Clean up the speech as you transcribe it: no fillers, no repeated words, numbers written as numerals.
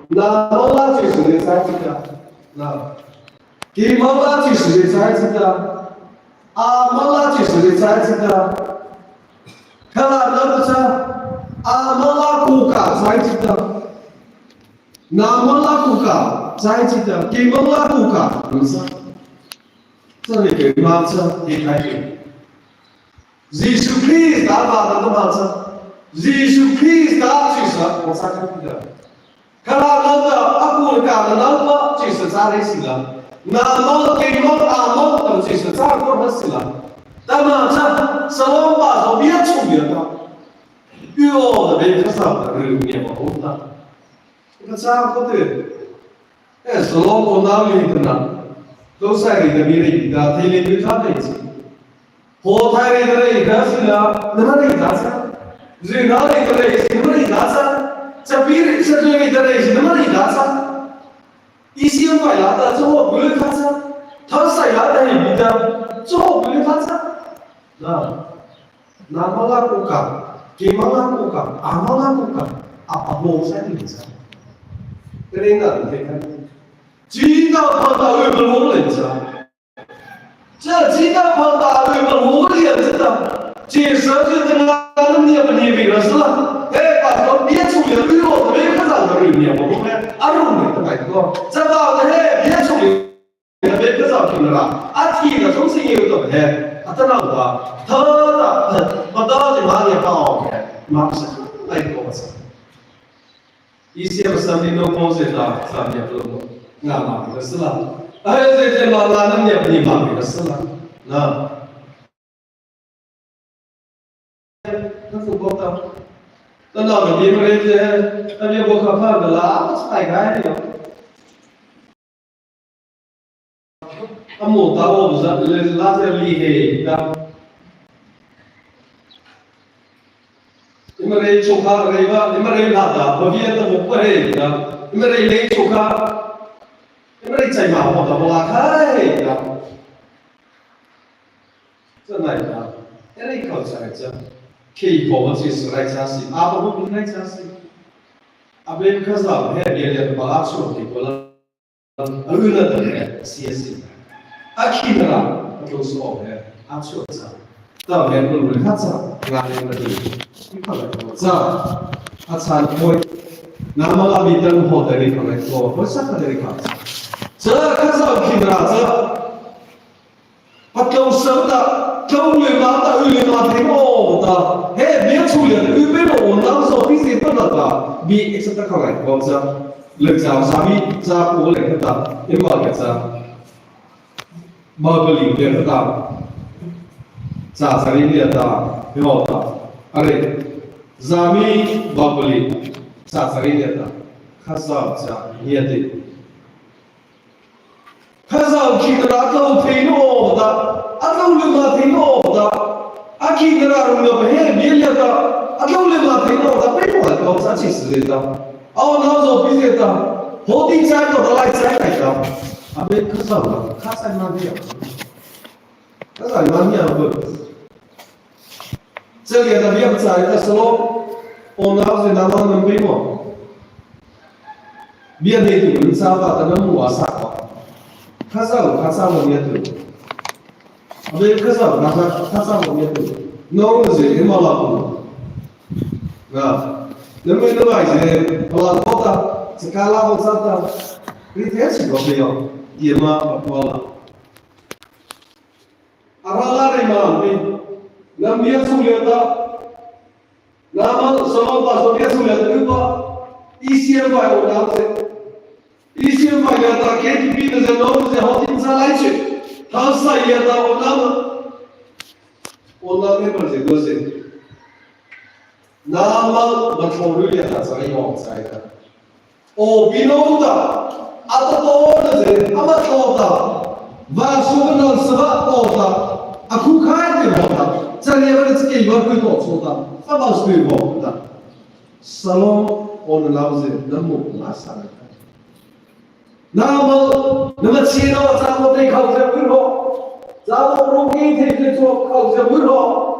나몰라 지수의 사이즈다. 기몰라 지수의 사이즈다. 아몰라 지수의 사이즈다. 하나는 아몰라 국가 사이즈다. 나몰라 국가 사이즈다. 기몰라 국가 그래서 저는 그 말씀 이해해. 예수 그리스도 나와도 말씀. 예수 그리스도 주사 오사합니다. 가라나다 아쿠르가 나나와 주사 사레시라. 나노 게노 아노 주사 사고하시라. 다마자 살롬바도 비아충이다. 유오의 베이커사다 그리고 뭐다. 그래서 그때 살롬 오나리드나 도사리의 미래이다 텔레비전에서 호타리들의 가스라 너만의 가사 지나리들의 너만의 가사 자비를 서주이들의 너만의 가사 이시험과 야다 저거 물 가사 터사 야다의 비다 저거 물 가사 나마가 국가 기마가 국가 아마가 국가 아바보 살리자 그래나 대간 지나 바다를 몰랐자这鸡蛋泡打对吧？我也知道，这设计的那你也不明白了是吧？哎，把这别处理对我没看到的里面，我们阿龙的买个，这把的哎别处理，别看到听了啦，阿提的重新有的哎，阿这那个，他的把到的马也包的，马是来个我操，一些不是那种东西的，上面不弄，那嘛就是了。哎，这老拉那也不你妈的事了，那，那是不的，那那个你们这些，那边不可看的啦，我才开的。那莫打我不是，那是厉害的。你们这出卡这个，你们这哪的？我别的不会的，你们这没出卡。ไม่ได้ใจมาหมดแต่เวลาใครครับ这哪一个？那你考察一下，可以考我就是来查询，阿不不来查询，阿别可是阿别别的把阿说的过了，阿为了等的写信，阿去的啦，都是我的，阿说的，到别不如他查，哪里那里，你看来我查，阿查会，那么阿别等好的你看来我，我啥的你看。这可是听着这，把狗生的，狗女妈的，女妈听我的，嘿，别出来，预备了我那时候必须不能的，比一直在看来，我这，人家啥比咋过来的，你妈个这，毛个零点的，咋才零点的，你好的，阿嘞，咋咪毛个零，咋才零点的，可是这也得。可是去的那都听我的，阿都你妈听我的，阿去的那人家别别的，阿都你妈听我的，别管搞啥其实的，哦那时候必须的，后天再搞的来再来的，阿别可是了，可是哪里啊？可是哪里啊？不，这里的别在的时候，我那时候那么能背吗？别那个人啥吧，他们摸啥吧。카사로 미야도 아베 카사로 카사로 미야도 노르제 이말라고 가 너무 이제 올라가다 스칼라고 찾다 이렇게 거기요 이마 올라 아라라리만 남미야 소리다 나만 소마바 소리야 소리다 그거 이시에 봐요 나한테 이시에 봐요 KTV에서 너무지 어딘 살아있지 다 사이에다 오나면 벌써 그것이 나만 맞춰를 다 사이와 사이다 오 비노다 아따도는데 아마 또다 와수는 스바 또다 아쿠카이게 뭐다 자리에는 특히 이번 그거 없었다 사바스도 뭐다 살롬 오늘 나오지 너무 마사다 나무 너무 치노 자고 내 가우제 물어 자고 로기 대게 저 가우제 물어